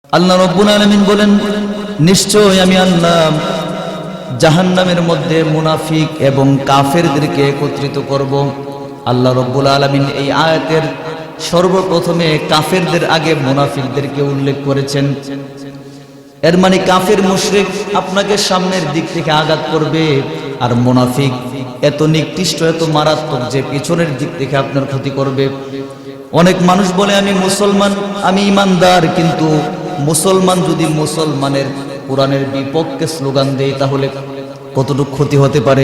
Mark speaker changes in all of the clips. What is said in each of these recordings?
Speaker 1: আল্লাহ রাব্বুল আলামিন বলেন, নিশ্চয় আমি আল্লাহ জাহান্নামের মধ্যে মুনাফিক এবং কাফেরদেরকে একত্রিত করব। আল্লাহ রাব্বুল আলামিন এই আয়াতের সর্বপ্রথমে কাফেরদের আগে মুনাফিকদেরকে উল্লেখ করেছেন। এর মানে কাফের মুশরিক আপনাকে সামনের দিক থেকে আঘাত করবে, আর মুনাফিক এত নিকৃষ্ট এত মারাত্মক যে পিছনের দিক থেকে আপনার ক্ষতি করবে। অনেক মানুষ বলে আমি মুসলমান, আমি ইমানদার, কিন্তু মুসলমান যদি মুসলমানের কোরআনের বিপক্ষে স্লোগান দেয় তাহলে কতটুকু ক্ষতি হতে পারে।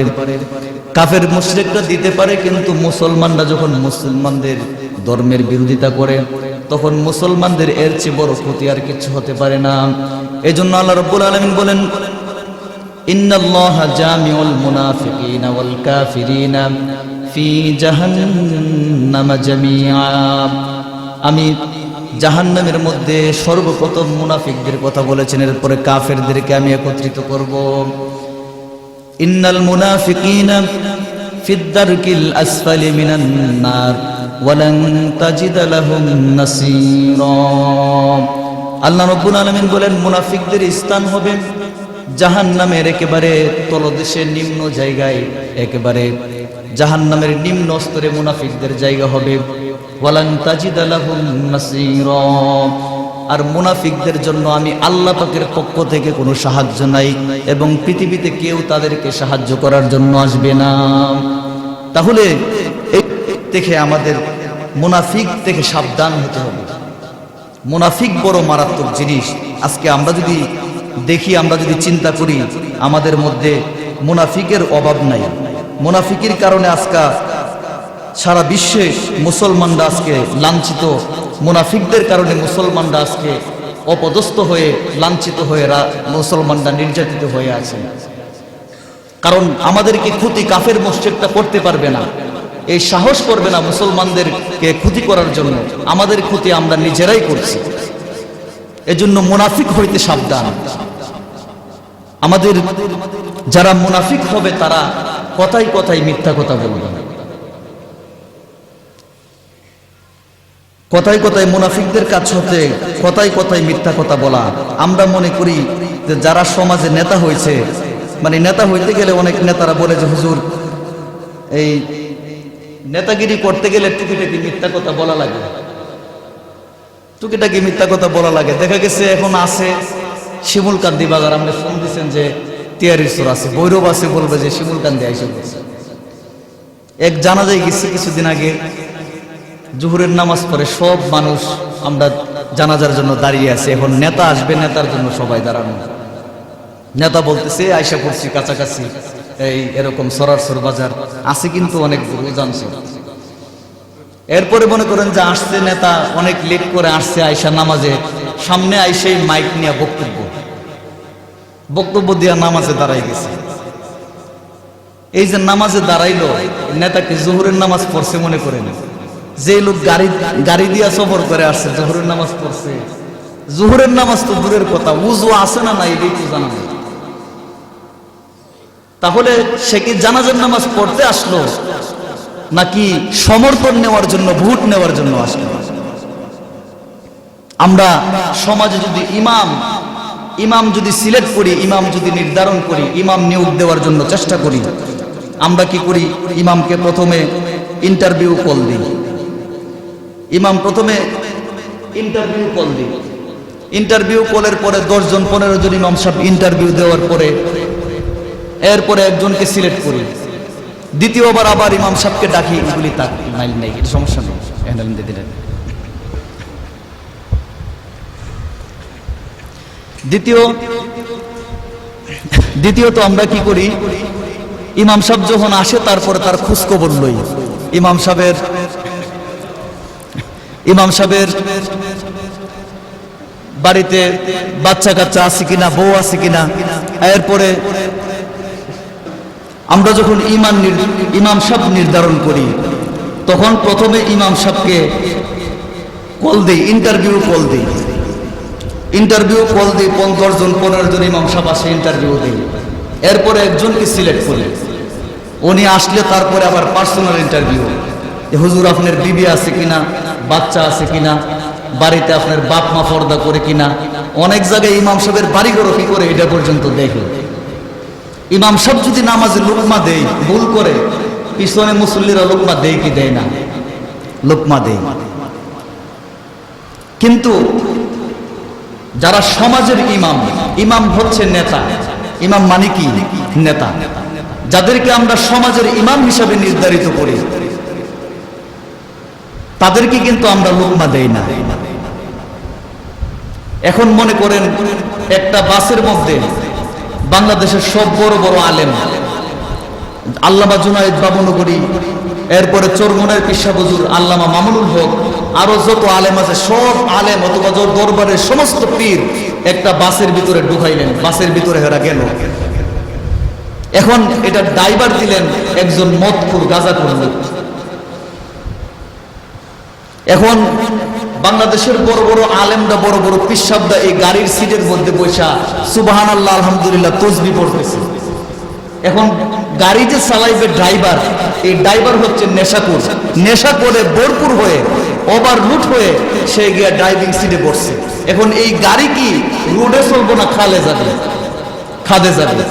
Speaker 1: কাফের মুশরিকরা দিতে পারে, কিন্তু মুসলমানরা যখন মুসলমানদের ধর্মের বিরোধিতা করে তখন মুসলমানদের এর চেয়ে বড় ক্ষতি আর কিছু হতে পারে না। এজন্য আল্লাহ রাব্বুল আলামিন বলেন, ইন্নাল্লাহা জামিউল মুনাফিকিনা ওয়াল কাফিরিনা ফি জাহান্নামা জামিআ। আমি জাহান্নামের মধ্যে সর্বপ্রথম মুনাফিকদের কথা বলেছেন, এরপরে কাফেরদেরকে আমি একত্রিত করব। ইন্নাল মুনাফিকিনা ফিদ দারকিল আসফালি মিনান নার ওয়ালান তাজিদ লাহুম নাসীরা। আল্লাহ রাব্বুল আলামিন বলেন, মুনাফিকদের স্থান হবে জাহান্নামের একেবারে তলদেশে নিম্ন জায়গায়, একেবারে জাহান্নামের নিম্ন স্তরে মুনাফিকদের জায়গা হবে। ওয়ালান তাজিদ লাহুম নাসীরা। আর মুনাফিকদের জন্য আমি আল্লাহ পাকের পক্ষ থেকে কোনো সাহায্য নাই, এবং পৃথিবীতে কেউ তাদেরকে সাহায্য করার জন্য আসবে না। তাহলে এই থেকে আমাদের মুনাফিক থেকে সাবধান হতে হবে। মুনাফিক বড় মারাত্মক জিনিস। আজকে আমরা যদি দেখি, আমরা যদি চিন্তা করি, আমাদের মধ্যে মুনাফিকের অভাব নাই। মুনাফিকের কারণে আজকে সারা বিশ্বে মুসলমানরা আজকে লাঞ্ছিত, মুনাফিকদের কারণে মুসলমানরা আজকে অপদস্থ হয়ে লাঞ্ছিত হয়ে মুসলমানরা নির্যাতিত হয়ে আছে। কারণ আমাদেরকে ক্ষতি কাফের মুশরিকটা করতে পারবে না, এই সাহস করবে না মুসলমানদেরকে ক্ষতি করার জন্য। আমাদের ক্ষতি আমরা নিজেরাই করছি। এজন্য মুনাফিক হইতে সাবধান। আমাদের যারা মুনাফিক হবে তারা কথায় কথায় মিথ্যা কথা বলবে। কথায় কথায় মুনাফিকদের কাছ হতে কথায় কথায় মিথ্যা কথা বলা। আমরা মনে করি যে যারা সমাজে নেতা হয়েছে, মানে নেতা হইতে গেলে অনেক নেতারা বলে যে হুজুর এই নেতাগিরি করতে গেলে টুকিটাকি মিথ্যা কথা বলা লাগে, টুকিটাকি মিথ্যা কথা বলা লাগে। দেখা গেছে এখন আছে শিমুলকান্দি বাজার, আপনি ফোন দিচ্ছেন যে তিয়ারির চোর আছে, ভৈরব আছে, বলবে যে শিমুলকান্দি আইসে বলছে। এক জানাজায় গেছি কিছুদিন আগে, জোহরের নামাজ পড়ে সব মানুষ আমরা জানাজার জন্য দাঁড়িয়ে আছি। এখন নেতা আসবে, নেতার জন্য সবাই দাঁড়ানো। নেতা বলতেছে আয়সা পড়ছি কাছাকাছি, এই এরকম সরারসর বাজার আছে, কিন্তু অনেক দূর জানছে। এরপরে মনে করেন যে আসছে নেতা, অনেক লেট করে আসছে, আয়সা নামাজে সামনে আইসেই মাইক নিয়ে বক্তব্য দিয়া নামাজে দাঁড়াই গেছে। এই যে নামাজে দাঁড়াইলো, নেতাকে জোহরের নামাজ পড়ছে মনে করেন। যে লোক গাড়ি দিয়া সফর করে আসছে, জোহরের নামাজ পড়ছে। জোহরের নামাজ তো দূরের কথা, উযু আছে না নাই এটাই তো জানা নেই। তাহলে সে কি জানাজার নামাজ পড়তে আসলো নাকি সমর্থন নেওয়ার জন্য, ভোট নেওয়ার জন্য আসলো? আমরা সমাজে যদি ইমাম যদি সিলেক্ট করি, ইমাম যদি নির্ধারণ করি, ইমাম নিয়োগ দেওয়ার জন্য চেষ্টা করি, আমরা কি করি? ইমামকে প্রথমে ইন্টারভিউ কল দিই। ইমাম প্রথমে ইন্টারভিউ কল দিই। ইন্টারভিউ কলের পরে 10 জন 15 জন ইমাম সাহেব ইন্টারভিউ দেওয়ার পরে এরপরে একজনকে সিলেক্ট করি। দ্বিতীয়বার আবার ইমাম সাহেবকে ডাকি, এগুলি তাক নাইল নেই, এটা সমস্যা নেই, হ্যান্ডেল দিয়ে দিলেন। দ্বিতীয়ত আমরা কি করি? ইমাম সাহেব যখন আসে তারপরে তার খোঁজখবর লই। ইমাম সাহেবের বাড়িতে বাচ্চা কাচ্চা আছে কিনা, বউ আছে কিনা। এরপরে আমরা যখন ইমাম সাহেব নির্ধারণ করি, তখন প্রথমে ইমাম সাহেবকে কল দিই, ইন্টারভিউ কল দিই। 10 জন 15 জন ইমাম সাহেব আসে, ইন্টারভিউ দিই। এরপরে একজনকে সিলেক্ট করি। উনি আসলে তারপরে আবার পার্সোনাল ইন্টারভিউ, হুজুর আপনার বিবি আছে কিনা, বাচ্চা আছে কিনা, বাড়িতে আপনার বাপ মা পর্দা করে কিনা, অনেক জায়গায় ইমাম সাহেবের বাড়িঘর কি করে এটা পর্যন্ত দেখে। ইমাম সাহেব যদি নামাজে লোকমা দেয় ভুল করে, পিছনে মুসল্লিরা লোকমা দেয় কি দেয় না? লোকমা দেয়। কিন্তু যারা সমাজের ইমাম, ইমাম হচ্ছে নেতা। ইমাম মানে কি? নেতা। যাদেরকে আমরা সমাজের ইমাম হিসাবে নির্ধারিত করি, তাদেরকে কিন্তু আমরা লোকমা দেই না। এখন মনে করেন একটা বাসের মধ্যে বাংলাদেশের সব বড় বড় আলেম, আল্লামা জুনায়েদ বাবুনগরী, এরপরে চরমনের পিসা হুজুর আল্লামা মামুনুল হক, আরো যত আলেম আছে সব আলেম অথবা দরবারের সমস্ত পীর একটা বাসের ভিতরে ঢুকাইলেন, বাসের ভিতরে হেরা গেল। এখন এটা ড্রাইভার দিলেন একজন মদখোর গাঁজাখোর লোক। এখন বাংলাদেশের বড় বড় আলেমরা, বড় বড় পিসাবদা এই গাড়ির সিটের মধ্যে বসা সুবহানাল্লাহ আলহামদুলিল্লাহ তাসবিহ পড়তেছে। এখন গাড়ি যে চালাইবে ড্রাইভার, এই ড্রাইভার হচ্ছে নেশাখোর। নেশা করে ভরপুর হয়ে ওভারলুট হয়ে সে গিয়া ড্রাইভিং সিটে বসছে। এখন এই গাড়ি কি রোডে চলবো না খালে যাবে? খাদে যাবে।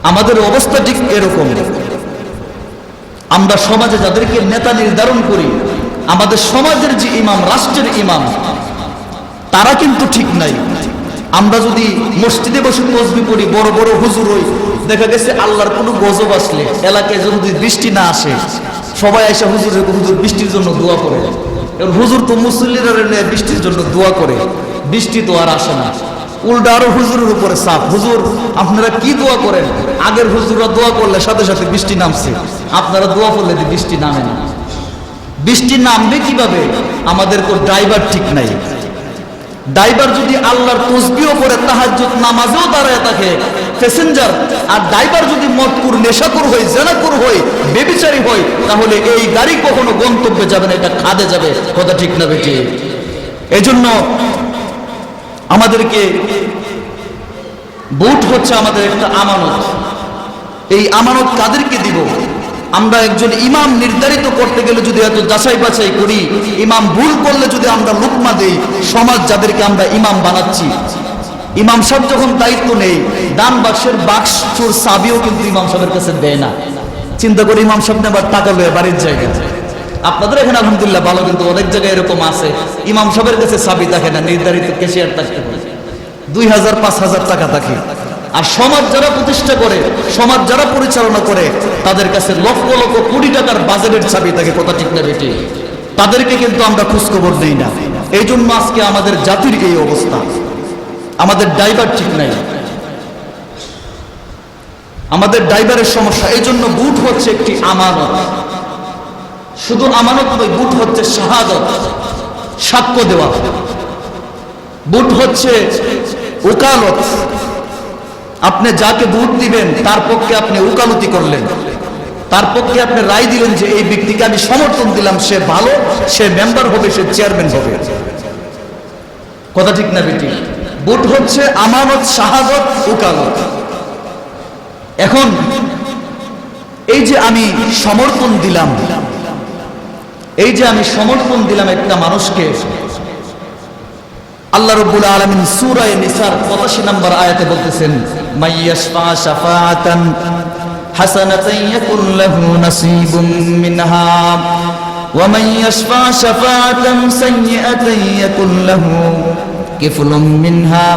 Speaker 1: আমাদের অবস্থা ঠিক এরকম। আমরা সমাজে যাদেরকে নেতা নির্ধারণ করি, আমাদের সমাজের যে ইমাম, রাষ্ট্রের ইমাম, তারা কিন্তু ঠিক নাই। আমরা যদি মসজিদে বসে তাসবিহ পড়ি, বড় বড় হুজুর হই, দেখা গেছে আল্লাহর কোনো গজব আসলে এলাকায় যদি বৃষ্টি না আসে, সবাই এসে হুজুর বৃষ্টির জন্য দোয়া করে। হুজুর তো মুসল্লিরা বৃষ্টির জন্য দোয়া করে, বৃষ্টি তো আর আসে না। উল্টা আরো হুজুরের উপরে চাপ, হুজুর আপনারা কি দোয়া করেন? আগের হুজুররা দোয়া করলে সাথে সাথে বৃষ্টি নামছে, আপনারা দোয়া করলে যে বৃষ্টি নামে না। বৃষ্টি নামবে কিভাবে? আমাদের তো ড্রাইভার ঠিক নাই। ড্রাইভার যদি আল্লাহর তাসবিহ করে তাহাজ্জুদ নামাজেও দাঁড়ায় থাকে প্যাসেঞ্জার, আর ড্রাইভার যদি মদখোর, নেশাখোর হয়, জিনাখোর হয়, ব্যভিচারী হয়, তাহলে এই গাড়ি কখনো গন্তব্যে যাবে না, এটা খাদে যাবে। কথা ঠিক না বেটি? এজন্য আমাদেরকে ভোট হচ্ছে আমাদের একটা আমানত। এই আমানত কাদেরকে দিব? আমরা একজন ইমাম নির্ধারিত করতে গেলে যদি এত যাচাই বাছাই করি, ইমাম ভুল করলে যদি আমরা লোকমা দেই, সমাজ যাদেরকে আমরা ইমাম বানাচ্ছি, ইমাম সাহেব যখন দায়িত্ব নেই, দান বাক্সের বাক্স চোর চাবিও কিন্তু ইমাম সাহেবের কাছে দেয় না। চিন্তা করি ইমাম সাহেব আবার টাকা লয়ে বাড়ির জায়গায়। আপনাদের এখানে আলহামদুলিল্লাহ ভালো, কিন্তু অনেক জায়গায় এরকম আছে ইমাম সাহেবের কাছে চাবি থাকে না, নির্ধারিত ক্যাশিয়ার থাকতে পারে, 2000 5000 টাকা থাকে। আর সমাজ যারা প্রতিষ্ঠা করে, সমাজ যারা পরিচালনা করে, তাদের কাছে লক্ষ লক্ষ কোটি টাকার বাজেটের চাবি থাকে। কথা ঠিক না বেটি? তাদেরকে কিন্তু আমরা খোঁজখবর দেই না। এই জন্য আজকে আমাদের জাতির এই অবস্থা। আমাদের ড্রাইভার ঠিক নাই, আমাদের ড্রাইভারের সমস্যা। এই জন্য বুট হচ্ছে একটি আমানত। শুধু আমানত নয়, বুট হচ্ছে শাহাদত, সাক্ষ্য দেওয়া। বুট হচ্ছে ওকালত। আপনি যাকে ভোট দিবেন তার পক্ষে আপনি ওকালতি করলেন, তার পক্ষে আপনি রায় দিলেন যে এই ব্যক্তিকে আমি সমর্থন দিলাম, সে ভালো, সে মেম্বার হবে, সে চেয়ারম্যান হবে। কথা ঠিক না বেটি? ভোট হচ্ছে আমানত, শাহাদত, ওকালত। এখন এই যে আমি সমর্থন দিলাম, এই যে আমি সমর্থন দিলাম একটা মানুষকে, আল্লাহ রাব্বুল আলামিন সূরা নিসার 85 নম্বর আয়াতে বলতেছেন, মাইয়াশফা শাফাআতান হাসানাতান ইয়াকুন লাহু নাসীবুম মিনহা ওয়া মাইয়াশফা শাফাআতান সাইয়্যাতান ইয়াকুন লাহু কিফলুম মিনহা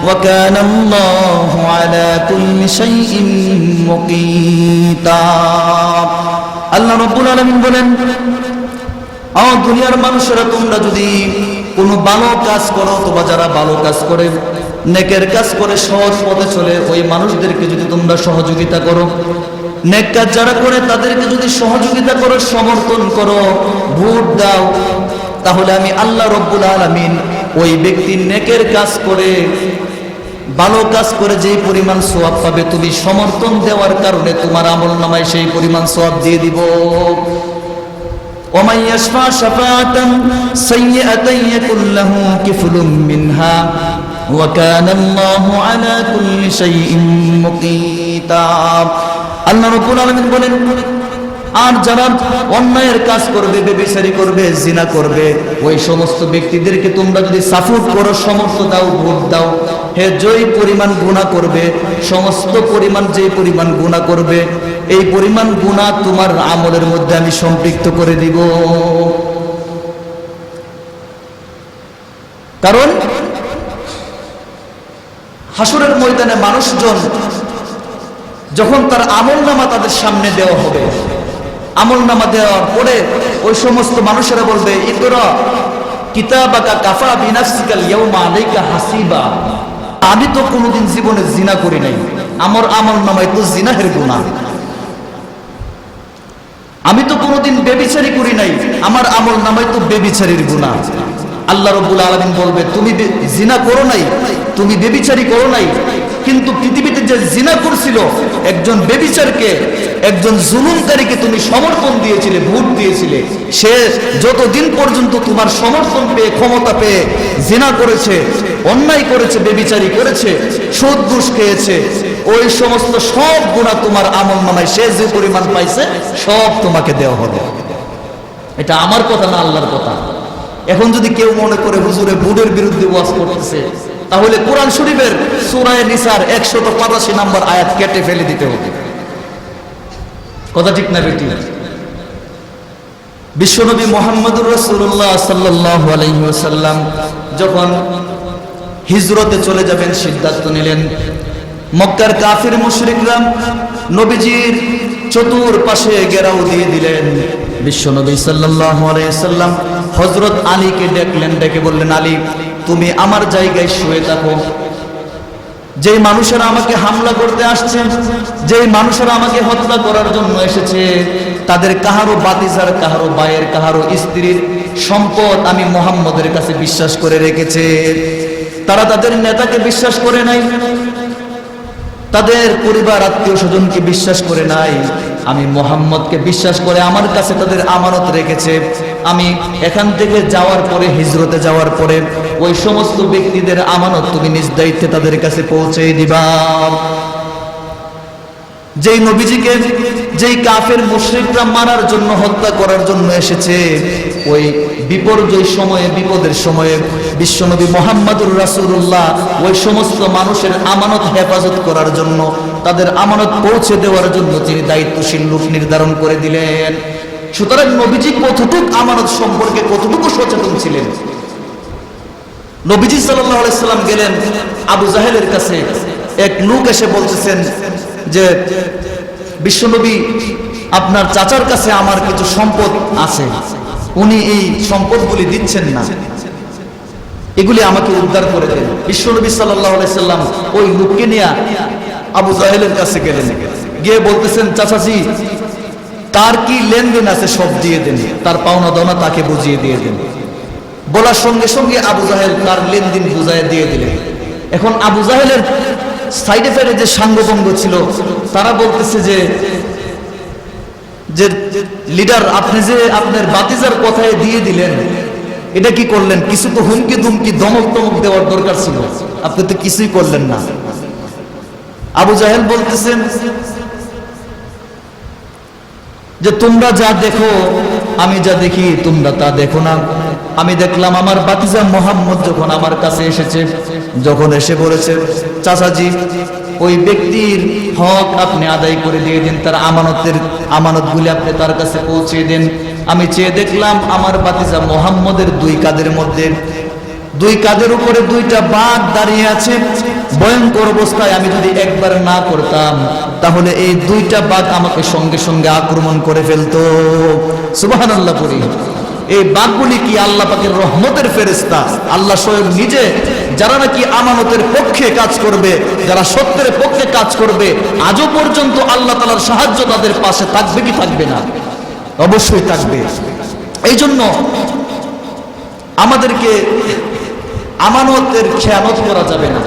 Speaker 1: ওয়া কানা আল্লাহু আলা কুল্লি শাইইন মুকীতা। আল্লাহ রাব্বুল আলামিন বলেন, ও দুনিয়ার মানুষেরা, তোমরা যদি কোনো ভালো কাজ করো, অথবা যারা ভালো কাজ করে, নেকের কাজ করে, সহজ পথে চলে, ওই মানুষদেরকে যদি তোমরা সহযোগিতা করো, নেক কাজ যারা করে তাদেরকে যদি সহযোগিতা করো, সমর্থন করো, ভোট দাও, তাহলে আমি আল্লাহ রব্বুল আলামিন ওই ব্যক্তির নেকের কাজ করে, ভালো কাজ করে যেই পরিমাণ সওয়াব পাবে, তুমি সমর্থন দেওয়ার কারণে তোমার আমলনামায় সেই পরিমাণ সওয়াব দিয়ে দিব। ومن يشفع شفاعة سيئة يكن له كفل منها وكان الله على كل شيء مقيتا। আল্লাহ রাব্বুল আলামিন বলেন, আর যারা অন্যায়ের কাজ করবে, বেবিচারি করবে, জিনা করবে, ওই সমস্ত ব্যক্তিদেরকে তোমরা যদি সাপোর্ট করো, সমর্থ দাও, ভোট দাও, হে যেই পরিমাণ গুনাহ করবে, সমস্ত পরিমাণ যেই পরিমাণ গুনাহ করবে, এই পরিমাণ গুনাহ তোমার আমলের মধ্যে আমি সম্পৃক্ত করে দিব। কারণ হাসরের ময়দানে মানুষজন যখন তার আমলনামা তাদের সামনে দেওয়া হবে, আমলনামা দেওয়ার পরে ওই সমস্ত মানুষেরা বলবে, ইকরা কিতাবাকা কাফা বিনাফসিকাল ইয়াউমা আলাইকা হাসিবা। আমি তো কোনোদিন জীবনে জিনা করি নাই, আমার আমলনামায় তো জিনাহের গুনাহ। আমি তো কোনোদিন বেবিচারি করি নাই, আমার আমলনামায় তো বেবিচারির গুনাহ। আল্লাহ রাব্বুল আলামিন বলবে, তুমি জিনা করো নাই, তুমি বেবিচারি করো নাই, কিন্তু পৃথিবীতে যে জিনা করছিল, একজন বেবিচারকে, একজন জুলুমকারীকে তুমি সমর্থন দিয়েছিলে, ভোট দিয়েছিলে, সে যতদিন পর্যন্ত তোমার সমর্থন পেয়ে, ক্ষমতা পেয়ে জিনা করেছে, অন্যায় করেছে, বেবিচারি করেছে, সুদ ঘুষ খেয়েছে, ওই সমস্ত সব গুনাহ তোমার আমলনামায় সে যে পরিমাণ পাইছে সব তোমাকে দেওয়া হবে। এটা আমার কথা না, আল্লাহর কথা। এখন যদি কেউ মনে করে হুজুরে ভোটের বিরুদ্ধে ওয়াজ করতেছে, তাহলে কোরআন শরীফের সূরা নিসার 185 নম্বর আয়াত কেটে ফেলে দিতে হবে। কথা ঠিক না বেটি? বিশ্বনবী মুহাম্মদুর রাসূলুল্লাহ সাল্লাল্লাহু আলাইহি ওয়াসাল্লাম যখন হিজরতে চলে যাবেন সিদ্ধান্ত নিলেন, মক্কার কাফির মুশরিকরা নবীজির চতুর্পাশে ঘেরাও দিয়ে দিলেন। বিশ্বনবী সাল্লাল্লাহু আলাইহি ওয়াসাল্লাম হযরত আলীকে ডাকলেন, ডেকে বললেন, আলী তুমি আমার জায়গায় শুয়ে থাকো। যেই মানুষেরা আমাকে হামলা করতে আসছে, যেই মানুষেরা আমাকে হত্যা করার জন্য এসেছে, তাদের কাহারো বাতিজার, কাহারো ভাইয়ের, কাহারো স্ত্রীর সম্পদ আমি মুহাম্মদের কাছে বিশ্বাস করে রেখেছে। তারা তাদের নেতাকে বিশ্বাস করে নাই, তাদের পরিবার আত্মীয় স্বজনকে বিশ্বাস করে নাই, আমি মুহাম্মদকে বিশ্বাস করে আমার কাছে তাদের আমানত রেখেছে। আমি এখান থেকে যাওয়ার পরে, হিজরতে যাওয়ার পরে ওই সমস্ত ব্যক্তিদের আমানত তুমি নিজ দায়িত্বে তাদের কাছে পৌঁছে দিবা। যেই নবীজিকে যেই কাফের মুশরিকরা মারার জন্য, হত্যা করার জন্য এসেছে, ওই বিপর্যয় সময়ে, বিপদের সময়ে বিশ্বনবী মুহাম্মদুর রাসূলুল্লাহ ওই সমস্ত মানুষের আমানত হেফাজত করার জন্য, তাদের আমানত পৌঁছে দেওয়ার জন্য তিনি দায়িত্বশীল লোক নির্ধারণ করে দিলেন। সুতরাং নবীজি কতটুকু আমানত সম্পর্কে কতটুকু সচেতন ছিলেন। নবীজি সাল্লাল্লাহু আলাইহি সাল্লাম গেলেন আবু জাহেলের কাছে, এক লোক এসে বলতেছেন যে বিশ্বনবী আপনার চাচার কাছে আমার কিছু সম্পদ আছে, উনি এই সম্পদগুলি দিচ্ছেন না, এগুলি আমাকে উদ্ধার করে দেন। বিশ্বনবী সাল্লাল্লাহু আলাইহি সাল্লাম ওই লোককে নিয়ে আবু জাহেলের কাছে গেলেন, গিয়ে বলতেছেন, চাচাজি তার কি লেনদেন আছে সব দিয়ে দেন, তার পাওনা দাওনা তাকে বুঝিয়ে দিয়ে দেন। বলার সঙ্গে সঙ্গে আবু জাহেল তার লেনদেন বুঝায় দিয়ে দিলেন। এখন আবু জাহেলের সাইডে সাইডে যে সাঙ্গভঙ্গ ছিল, তারা বলতেছে যে লিডার, আপনি যে আপনার বাতিজার কথায় দিয়ে দিলেন, এটা কি করলেন? কিছু তো হুমকি দুমকি, ধমক টমক দেওয়ার দরকার ছিল, আপনি তো কিছুই করলেন না। আবু জাহেল বলতেছেন যে তোমরা যা দেখো, আমি যা দেখি তোমরা তা দেখো না। আমি দেখলাম আমার বাতিজা মুহাম্মদ যখন আমার কাছে এসেছে, যখন এসে বলেছে, চাচাজি ওই ব্যক্তির হক আপনি আদায় করে দিয়ে দিন, তার আমানতগুলি আপনি তার কাছে পৌঁছে দেন। আমি চেয়ে দেখলাম আমার বাতিজা মুহাম্মদের দুই কাঁধের মধ্যে, দুই কাঁধের উপরে দুইটা বাঘ দাঁড়িয়ে আছে ভয়ঙ্কর অবস্থায়। আমি যদি একবার না করতাম, তাহলে এই দুইটা বাঘ আমাকে সঙ্গে সঙ্গে আক্রমণ করে ফেলতো। সুবহানাল্লাহ পড়ি। এই বাঘগুলি কি আল্লাহ পাকের রহমতের ফেরেশতা? আল্লাহ স্বয়ং নিজে যারা নাকি আমানতের পক্ষে কাজ করবে, যারা সত্যের পক্ষে কাজ করবে, আজও পর্যন্ত আল্লাহ তাআলার সাহায্য তাদের পাশে থাকবে কি থাকবে না? অবশ্যই থাকবে। এই জন্য আমাদেরকে আমানতের খেয়ানত করা যাবে না,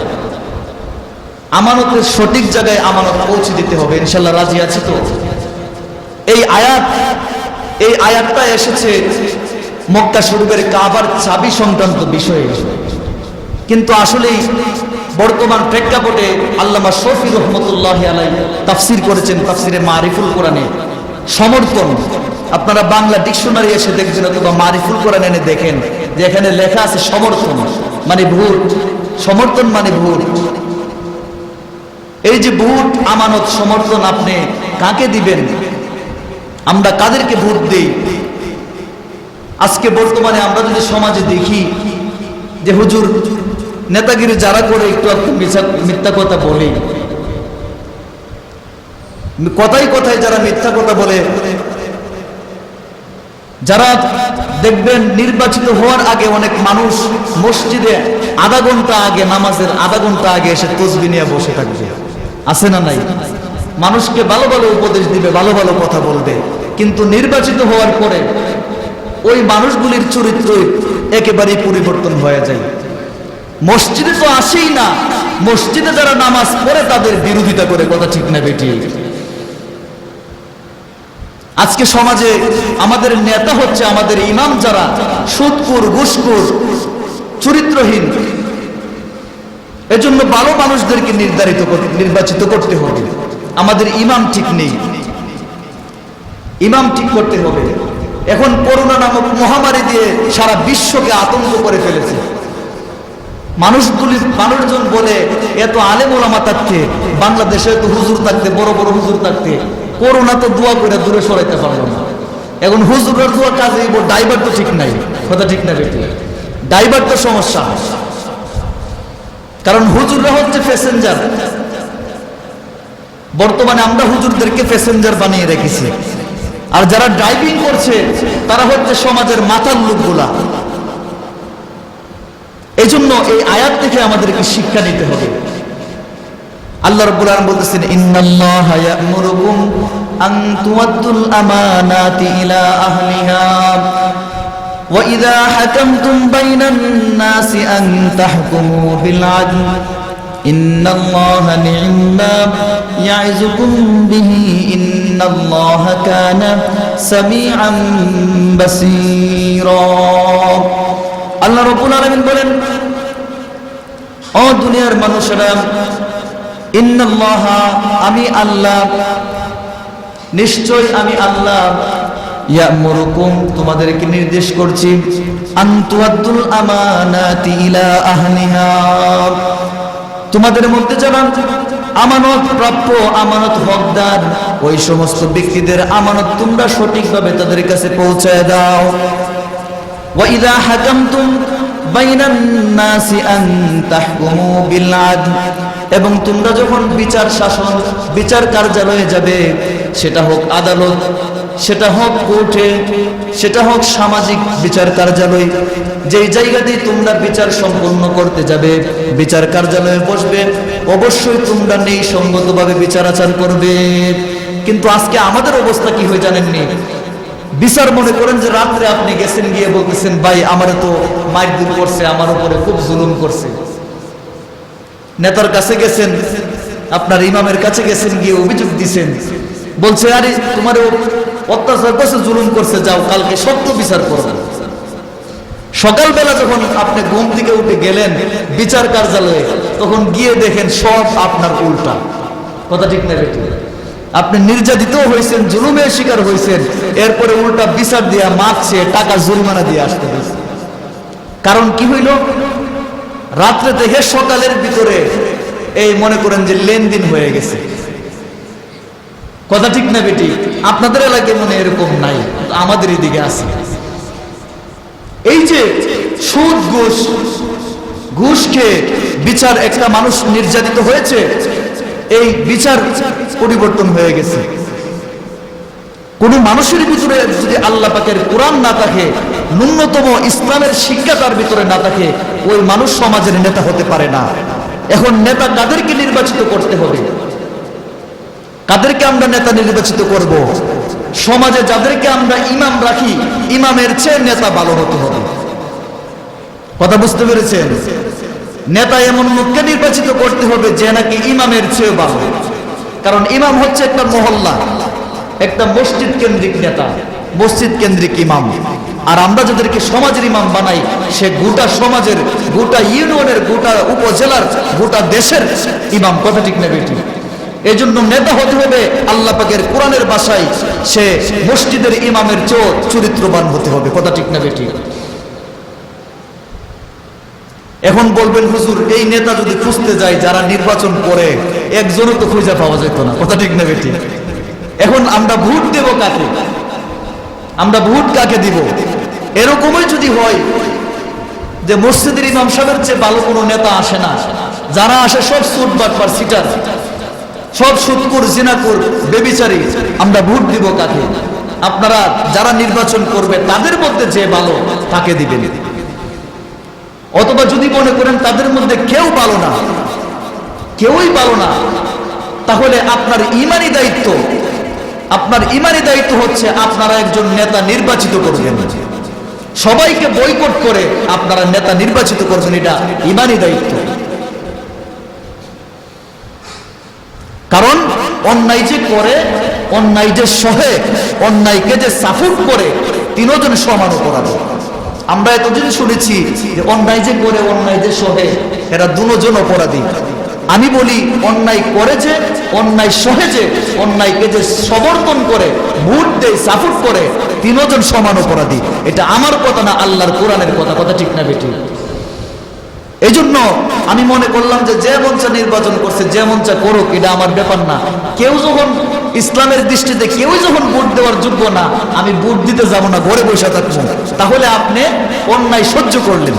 Speaker 1: আমানতের সঠিক জায়গায় আমানত পৌঁছে দিতে হবে। ইনশাআল্লাহ রাজি আছে তো? এই আয়াতটা এসেছে মক্কা শরীফের কাবার চাবি সংক্রান্ত বিষয়ে, কিন্তু আসলেই বর্তমান প্রেক্ষাপটে আল্লামা শফি রহমতুল্লাহ আলাইহি তাফসির করেছেন তাফসিরে মারিফুল কোরআনে। সমর্থন। আপনারা বাংলা ডিকশনারি এসে দেখবেন অথবা মারিফুল কোরআন এনে দেখেন যে এখানে লেখা আছে সমর্থন মানে ভোট, সমর্থন মানে ভোট। এই যে ভোট আমানত সমর্থন আপনি কাকে দিবেন, আমরা কাদেরকে ভোট দেই? আজকে বর্তমানে আমরা যদি সমাজে দেখি যে হুজুর নেতাগিরি যারা করে একটু মিথ্যা কথা বলে, কথায় কথায় যারা মিথ্যা কথা বলে, যারা দেখবেন নির্বাচিত হওয়ার আগে অনেক মানুষ মসজিদে আধা ঘন্টা আগে, নামাজের আধা ঘন্টা আগে এসে তসবিহ নিয়ে বসে থাকবে, আছে না নাই? মানুষকে ভালো ভালো উপদেশ দিবে, ভালো ভালো কথা বলবে, কিন্তু নির্বাচিত হওয়ার পরে ওই মানুষগুলির চরিত্র একেবারেই পরিবর্তন হয়ে যায়। মসজিদে তো আসেই না, মসজিদে যারা নামাজ পড়ে তাদের বিরোধিতা করে, কথা ঠিক না বেটি? আজকে সমাজে আমাদের নেতা হচ্ছে আমাদের ইমাম, যারা সুদখোর, ঘুষখোর, চরিত্রহীন। এজন্য ভালো মানুষদেরকে নির্বাচিত করতে হবে। আমাদের ইমাম ঠিক নেই, ইমাম ঠিক করতে হবে। এখন করোনা নামক মহামারী দিয়ে সারা বিশ্বকে আতঙ্ক করে ফেলেছে। মানুষজন বলে এত আলেম ওলামা থাকতে, বাংলাদেশে এত হুজুর থাকতে, বড় বড় হুজুর থাকতে, করোনা তো দোয়া করে দূরে সরাইতে পারলো না। এখন হুজুরের দোয়া কাজে ড্রাইভার তো ঠিক নাই, কথা ঠিক না বেটি? ড্রাইভার তো সমস্যা, কারণ হুজুররা হচ্ছে প্যাসেঞ্জার। বর্তমানে আমরা হুজুরদেরকে প্যাসেঞ্জার বানিয়ে রেখেছি, আর যারা ড্রাইভিং করছে তারা হচ্ছে সমাজের মাথার লোকগুলা। এই জন্য এই আয়াত থেকে আমাদেরকে শিক্ষা নিতে হবে। আল্লাহ রাব্বুল আলামিন বলতেছেন, ইন্নাল্লাহা ইয়া'মুরুকুম আন তুআদ্দুল আমানাতি ইলা আহলিহা ওয়া ইযা হাকামতুম বাইনান নাসি আন তাহকুমু বিল আদল ইন্নাল্লাহা নি'মা ইয়া'iযুকুম বিহি ইন্নাল্লাহা কানা সামিআন বাসীরা। আল্লাহ রাব্বুল আলামিন বলেন, ও দুনিয়ার মানুষেরা, ইন্নাল্লাহা, আমি আল্লাহ, নিশ্চয় আমি আল্লাহ, ইয়া'মুরুকুম, তোমাদেরকে নির্দেশ করছি, আন তুআদ্দুল আমানাতি ইলা আহলিহা, তোমাদের মধ্যে যারা আমানত প্রাপ্য, আমানত হকদার, ওই সমস্ত ব্যক্তিদের আমানত তোমরা সঠিকভাবে তাদের কাছে পৌঁছায় দাও। ওয়া ইযা হাকামতুম বাইনান নাসি আন তাহকুমু বিল আদল, এবং তোমরা যখন বিচার শাসন, বিচার কার্যালয়ে যাবে, সেটা হোক আদালত, সেটা হোক কোর্টে, সেটা হোক সামাজিক বিচার কার্যালয়, যেই জায়গাতেই তোমরা বিচার সম্পন্ন করতে যাবে, বিচার কার্যালয়ে বসবে, অবশ্যই তোমরা ন্যায়সঙ্গতভাবে বিচার আচার করবে। কিন্তু আজকে আমাদের অবস্থা কি হয় জানেননি? বিচার মনে করেন যে রাত্রে আপনি গেছেন, গিয়ে বলতেছেন, ভাই আমারে তো মারধর করছে, আমার উপরে খুব জুলুম করছে। নেতার কাছে গেছেন, আপনার ইমামের কাছে গেছেন, গিয়ে অভিযোগ দিছেন, বলছে আরে তোমার অত্যাচার করছে, জুলুম করছে, যাও কালকে সত্য বিচার করবেন। সকালবেলা যখন আপনি ঘুম থেকে উঠে গেলেন বিচার কার্যালয়ে, তখন গিয়ে দেখেন সব আপনার উল্টা, কথা ঠিক না বেটি? আপনি নির্যাতিত হয়েছেন, জুলুমের শিকার হয়েছেন, এরপরে উল্টা বিচার দিয়া মারছে, টাকা জরিমানা দিয়ে আসতে হয়েছে। কারণ কি হইল? রাত্রে দেখে সকালের ভিতরে এই মনে করেন যে লেনদেন হয়ে গেছে, কথা ঠিক না বেটি? আপনাদের এলাকায় মনে এরকম নাই, আমাদের এদিকে আছে। এই যে সুদ, ঘুষ খেয়ে বিচার, একটা মানুষ নির্যাতিত হয়েছে, এই বিচার পরিবর্তন হয়ে গেছে। কোন মানুষের ভিতরে যদি আল্লাহ পাকের কোরআন না থাকে, ন্যূনতম ইসলামের শিক্ষা তার ভিতরে না থাকে, ওই মানুষ সমাজের নেতা হতে পারে না। এখন নেতা কাদেরকে নির্বাচিত করতে হবে? কাদেরকে আমরা নেতা নির্বাচিত করব? সমাজে যাদেরকে আমরা ইমাম রাখি, ইমামের চেয়ে নেতা ভালো হতে হবে। কথা বুঝতে পেরেছেন? নেতা এমন লোককে নির্বাচিত করতে হবে যে নাকি ইমামের চেয়ে ভালো। কারণ ইমাম হচ্ছে একটা মহল্লা, একটা মসজিদ কেন্দ্রিক নেতা, মসজিদ কেন্দ্রিক ইমাম। আর আমরা যাদেরকে সমাজের ইমাম বানাই, সে গোটা সমাজের, গোটা ইউনিয়নের, গোটা উপজেলার, গোটা দেশের ইমাম, কথা ঠিক না বেটি? এজন্য নেতা হতে হবে আল্লাহ পাকের কোরআনের ভাষায় সে মসজিদের ইমামের চেয়েও চরিত্রবান হতে হবে। কথা ঠিক না বেঠিক? এখন বলবেন হুজুর এই নেতা যদি খুঁজতে যায় যারা নির্বাচন করে একজনও তো খুঁজে পাওয়া যেত না। কথা ঠিক না বেঠিক? এখন আমরা ভোট দেব কাকে? আমরা ভোট কাকে দিব? এরকমই যদি হয় যে মসজিদের ইমাম সাহেবের চেয়ে ভালো কোনো নেতা আসে না, যারা আসে সব সুদ বাটপার সিটার, সব সুদকুর জিনাকুর বেবিচারী, আমরা ভোট দিব কাকে? আপনারা যারা নির্বাচন করবে তাদের মধ্যে যে ভালো তাকে দিবেন। অথবা যদি মনে করেন তাদের মধ্যে কেউ ভালো না, কেউই ভালো না, তাহলে আপনার ইমানি দায়িত্ব, আপনার ইমানি দায়িত্ব হচ্ছে আপনারা একজন নেতা নির্বাচিত করবেন। সবাইকে বয়কট করে আপনারা নেতা নির্বাচিত করবেন, এটা ইমানি দায়িত্ব। কারণ অন্যায় যে করে, অন্যায় যে সহে, অন্যায়কে যে সাপোর্ট করে, তিনজন সমান অপরাধ। আমরা এতদিন শুনেছি যে অন্যায় যে করে, অন্যায় যে সহে, এরা দুজন অপরাধী। আমি বলি অন্যায় করে যে, অন্যায় সহে যে, অন্যায়কে যে সমর্থন করে, ভোট দেয়, সাপোর্ট করে, তিনজন সমান অপরাধী। এটা আমার কথা না, আল্লাহর কোরআনের কথা। কথা ঠিক না বেঠিক? এই জন্য আমি মনে করলাম যে যে মঞ্চা নির্বাচন করছে, যে মঞ্চা করুক, এটা আমার ব্যাপার না। কেউ যখন ইসলামের দৃষ্টিতে কেউই যখন ভোট দেওয়ার যোগ্য না, আমি ভোট দিতে যাব না, ঘরে বসে থাকবো, তাহলে আপনি অন্যায় সহ্য করলেন।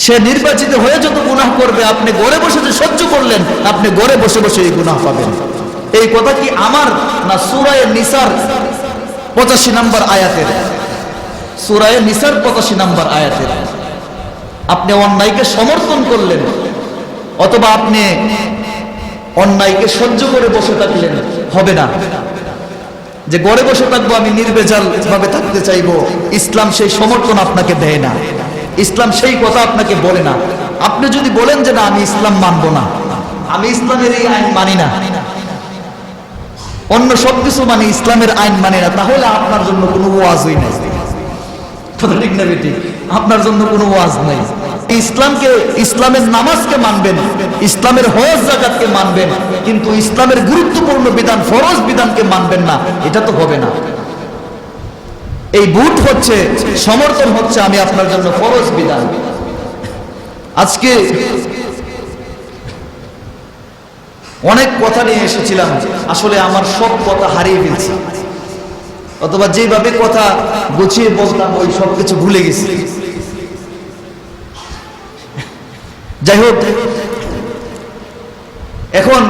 Speaker 1: সে নির্বাচিত হয়ে যত গুনাহ করবে, আপনি ঘরে বসে যে সহ্য করলেন, আপনি ঘরে বসে বসে এই গুনাহ পাবেন। এই কথা কি আমার না সূরা নিসার 85 নম্বর আয়াতের? সূরা নিসার 85 নম্বর আয়াতের। আপনি অন্যায়কে সমর্থন করলেন, অথবা আপনি অন্যায়কে সহ্য করে বসে থাকলেন, হবে না। যে ঘরে বসে থাকবো, আমি নির্ভেজাল ভাবে থাকতে চাইবো, ইসলাম সেই সমর্থন আপনাকে দেয় না, ইসলাম সেই কথা আপনাকে বলে না। আপনি যদি বলেন যে না আমি ইসলাম মানব না, আমি ইসলামের এই আইন মানি না, অন্য সবকিছু মানে ইসলামের আইন মানি না, তাহলে আপনার জন্য কোনো ওয়াজই নাই। ঠিক না বেটি? আপনার জন্য কোনো ওয়াজ নাই। ইসলামকে, ইসলামের নামাজকে মানবেন, ইসলামের হজ যাকাতকে মানবেন, কিন্তু ইসলামের গুরুত্বপূর্ণ বিধান, ফরজ বিধানকে মানবেন না, এটা তো হবে না। এই ভোট হচ্ছে, সমর্থন হচ্ছে আমি আপনার জন্য ফরজ বিধান। আজকে অনেক কথা নিয়ে এসেছিলাম, আসলে আমার সব কথা হারিয়ে ফেলছি, অথবা যেভাবে কথা গুছিয়ে বলতাম ওই সব কিছু ভুলে গেছি। যাই হোক, এখন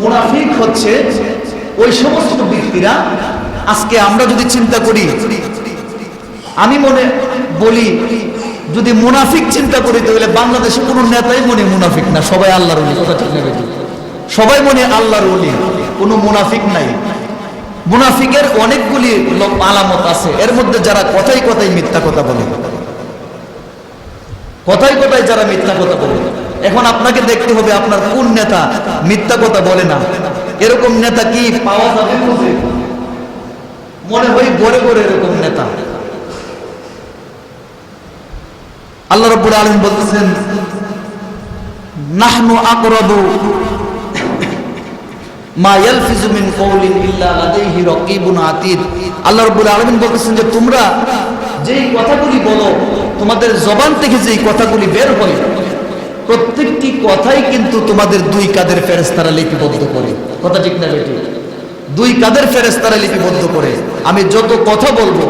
Speaker 1: মুনাফিক হচ্ছে ওই সমস্ত ব্যক্তিরা। আজকে আমরা যদি চিন্তা করি, আমি মনে বলি যদি মুনাফিক চিন্তা করি, তাহলে বাংলাদেশে কোনো নেতাই মনে মুনাফিক না, সবাই আল্লাহর ওলি। কথা ঠিক না বেঠিক? সবাই মনে আল্লাহর ওলি, কোনো মুনাফিক নাই। মুনাফিকের অনেকগুলি আলামত আছে, এর মধ্যে যারা কথাই কথাই মিথ্যা কথা বলে, কথাই কথাই যারা মিথ্যা কথা বলে। এখন আপনাকে দেখতে হবে আপনার কোন নেতা মিথ্যা কথা বলে না। এরকম নেতা কি পাওয়া যাবে? মনে হয় গড়ে গড়ে এরকম নেতা। আল্লাহ রাব্বুল আলামিন বলতেছেন, নাহনু আকরাবু মা ইয়ালফিজু মিন কওলিন ইল্লা লাদাইহি রাকিবুন আতীদ। আল্লাহ রাব্বুল আলামিন বলতেছেন যে তোমরা যেই কথাগুলি বলো, তোমাদের জবান থেকে যেই কথাগুলি বের হয়, প্রত্যেকটি কথাই কিন্তু তোমাদের দুই কাঁধের ফেরেশতারা লিপিবদ্ধ করে। কথা ঠিক না বেটি? দুই কাঁধের ফেরেশতারা লিপিবদ্ধ করে। আমি যত কথা বলবো,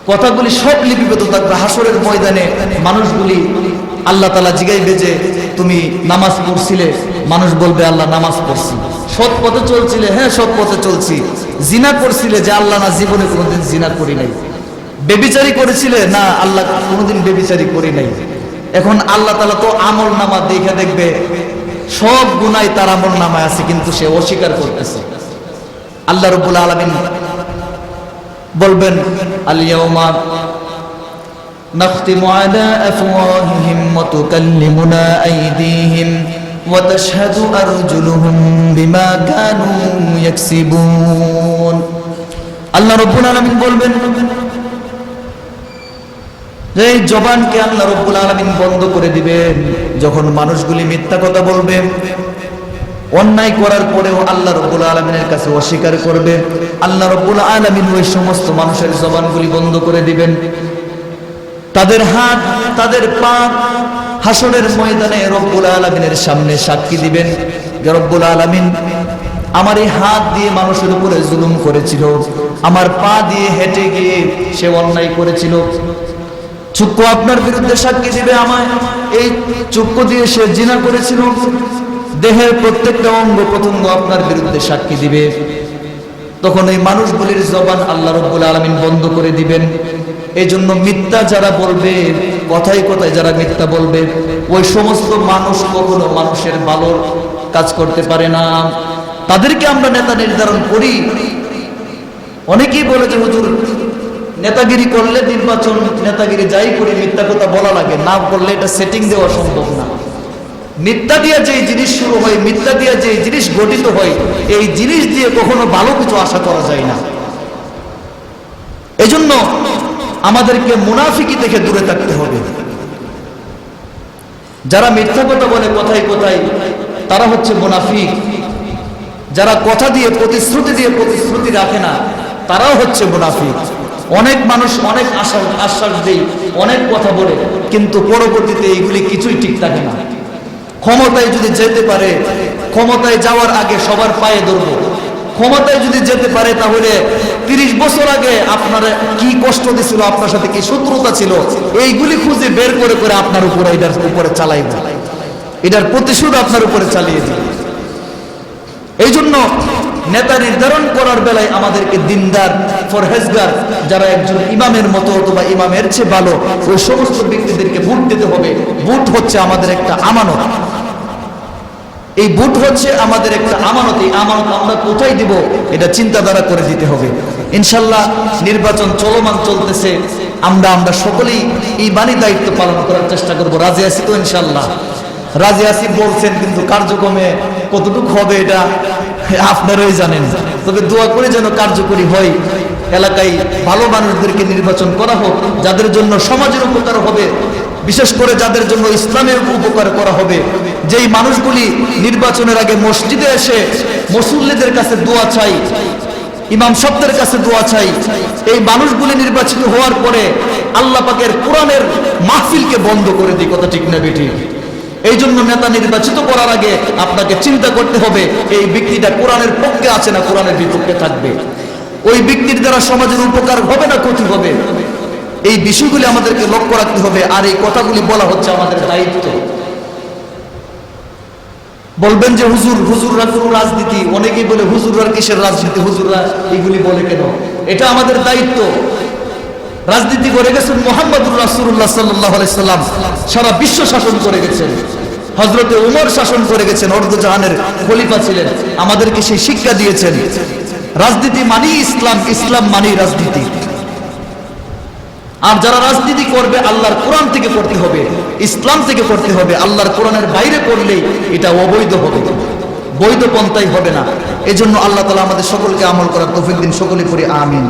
Speaker 1: কথাগুলি সব লিপিবদ্ধ থাকবে। হাসরের ময়দানে মানুষগুলি আল্লাহ তাআলা জিগাইবে যে তুমি নামাজ পড়ছিলে, মানুষ বলবে আল্লাহ নামাজ পড়ছি। সৎ পথে চলছিলে? হ্যাঁ সৎ পথে চলছি। জিনা করছিলে? যে আল্লাহ না জীবনে কোনোদিন জিনা করি নাই। বেবিচারি করেছিলে? না আল্লাহ কোনোদিন বেবিচারি করি নাই। এখন আল্লাহ তাআলা তো আমল নামা দেখে দেখবে সব গুনাহ তার আমল নামায় আছে, কিন্তু সে অস্বীকার করতেছে। আল্লাহ রাব্বুল আলামিন বলবেন, আল ইয়াউমা নাখতিমু আলা আফওয়াহিহিম ওয়া তুকাল্লিমুনা আইদিহিম ওয়া তাশহাদু আরজুলুহুম বিমা কানু ইয়াকসিবুন। আল্লাহ রাব্বুল আলামিন বলবেন, এই জবানকে আল্লাহ রাব্বুল আলামিন বন্ধ করে দিবেন, যখন মানুষগুলি মিথ্যা কথা বলবে, অন্যায় করার পরেও আল্লাহ রাব্বুল আলামিনের কাছে অস্বীকার করবে, আল্লাহ রাব্বুল আলামিন ওই সমস্ত মানুষের জবানগুলি বন্ধ করে দিবেন। তাদের হাত, তাদের পা হাসরের ময়দানে রব্বুল আলামিনের সামনে সাক্ষী দিবেন যে রব্বুল আলামিন আমার এই হাত দিয়ে মানুষের উপরে জুলুম করেছিল, আমার পা দিয়ে হেঁটে গিয়ে সে অন্যায় করেছিল। চক্ষু আপনার বিরুদ্ধে সাক্ষী দিবে, আমায় এই চক্ষু দিয়ে সে জিনা করেছিল। দেহের প্রত্যেকটা অঙ্গ প্রত্যঙ্গ আপনার বিরুদ্ধে সাক্ষী দিবে। তখন এই মানুষগুলির জবান আল্লাহ রাব্বুল আলামিন বন্ধ করে দিবেন। এই জন্য মিথ্যা যারা বলবে, কথায় কথায় যারা মিথ্যা বলবে, ওই সমস্ত মানুষ কখনো মানুষের ভালো কাজ করতে পারে না। তাদেরকে আমরা নেতা নির্ধারণ করি। অনেকেই বলে যে হুজুর নেতাগিরি করলে নির্বাচন, নেতাগিরি যাই করি মিথ্যা কথা বলা লাগে, না করলে এটা সেটিং দেওয়া সম্ভব না। মিথ্যা দিয়ে যে জিনিস শুরু হয়, মিথ্যা দিয়ে যে জিনিস গঠিত হয়, এই জিনিস দিয়ে কখনো ভালো কিছু আশা করা যায় না। এজন্য আমাদেরকে মুনাফিকি থেকে দূরে থাকতে হবে। যারা মিথ্যা কথা বলে কথায় কথায়, তারা হচ্ছে মুনাফিক। যারা কথা দিয়ে প্রতিশ্রুতি রাখে না, তারাও হচ্ছে মুনাফিক। অনেক মানুষ অনেক আশ্বাস দেয়, অনেক কথা বলে, কিন্তু পরবর্তীতে এইগুলি কিছুই ঠিক থাকে না। ক্ষমতায় যদি যেতে পারে, ক্ষমতায় যাওয়ার আগে সবার পায়ে ধরবো। ক্ষমতায় যদি যেতে পারে তাহলে 30 বছর আগে আপনার কি কষ্ট দিছিল, আপনার সাথে কি শত্রুতা ছিল, এইগুলি খুঁজে বের করে করে আপনার উপরে, এটার উপরে চালাইব, এটার প্রতিশোধ আপনার উপরে চালিয়ে দিবে। এই জন্য নেতা নির্ধারণ করার বেলায় আমাদেরকে দিনদার, ফরহেজগার, যারা একজন ইমামের মতো অথবা ইমামের চেয়ে ভালো, ওই সমস্ত ব্যক্তিদেরকে ভোট দিতে হবে। ভোট হচ্ছে আমাদের একটা আমানত। এই ভোট হচ্ছে আমাদের একটা আমানত। এই আমানত আমরা কোথায় দিব, এটা চিন্তাধারা করে দিতে হবে। ইনশাল্লাহ নির্বাচন চলমান চলতেছে, আমরা সকলেই এই বাণী দায়িত্ব পালন করার চেষ্টা করব। রাজি আছি তো? ইনশাল্লাহ রাজি আছি বলছেন, কিন্তু কার্যক্রমে কতটুকু হবে এটা আপনারাই জানেন। তবে দোয়া করে যেন কার্যকরী হয়। এলাকায় ভালো মানুষদেরকে নির্বাচন করা হোক, যাদের জন্য সমাজের উপকার হবে, বিশেষ করে যাদের জন্য ইসলামের উপকার করা হবে। যেই মানুষগুলি নির্বাচনের আগে মসজিদে এসে মুসল্লিদের কাছে দোয়া চাই, ইমাম সাহেবদের কাছে দোয়া চাই, এই মানুষগুলি নির্বাচিত হওয়ার পরে আল্লাহ পাকের কোরআনের মাহফিলকে বন্ধ করে দিই। কথা ঠিক না বেঠিক? এই জন্য নেতা নির্বাচিত করার আগে আপনাকে চিন্তা করতে হবে এই ব্যক্তিটা কোরআনের পক্ষে আছে না কোরআনের বিপক্ষে থাকবে, ওই ব্যক্তির দ্বারা সমাজের উপকার হবে না ক্ষতি হবে। এই বিষয়গুলি আমাদেরকে লক্ষ্য রাখতে হবে। আর এই কথাগুলি বলা হচ্ছে আমাদের দায়িত্ব। বলবেন যে হুজুররা কোনো রাজনীতি, অনেকেই বলে হুজুররা কিসের রাজনীতি, হুজুররা এগুলি বলে কেন? এটা আমাদের দায়িত্ব। রাজনীতি করে গেছেন মুহাম্মদুর রাসূলুল্লাহ সাল্লাল্লাহু আলাইহি সাল্লাম, সারা বিশ্ব শাসন করে গেছেন। হযরতে ওমর শাসন করে গেছেন, অর্ধজাহানের খলিফা ছিলেন, আমাদেরকে সেই শিক্ষা দিয়েছেন। রাজনীতি মানি ইসলাম, ইসলাম মানি রাজনীতি। আর যারা রাজনীতি করবে আল্লাহর কোরআন থেকে করতে হবে, ইসলাম থেকে করতে হবে। আল্লাহর কোরআনের বাইরে করলেই এটা অবৈধ হবে, বৈধ পন্থাই হবে না। এজন্য আল্লাহ তাআলা আমাদের সকলকে আমল করার তৌফিক দিন। সকলে পড়ি আমিন।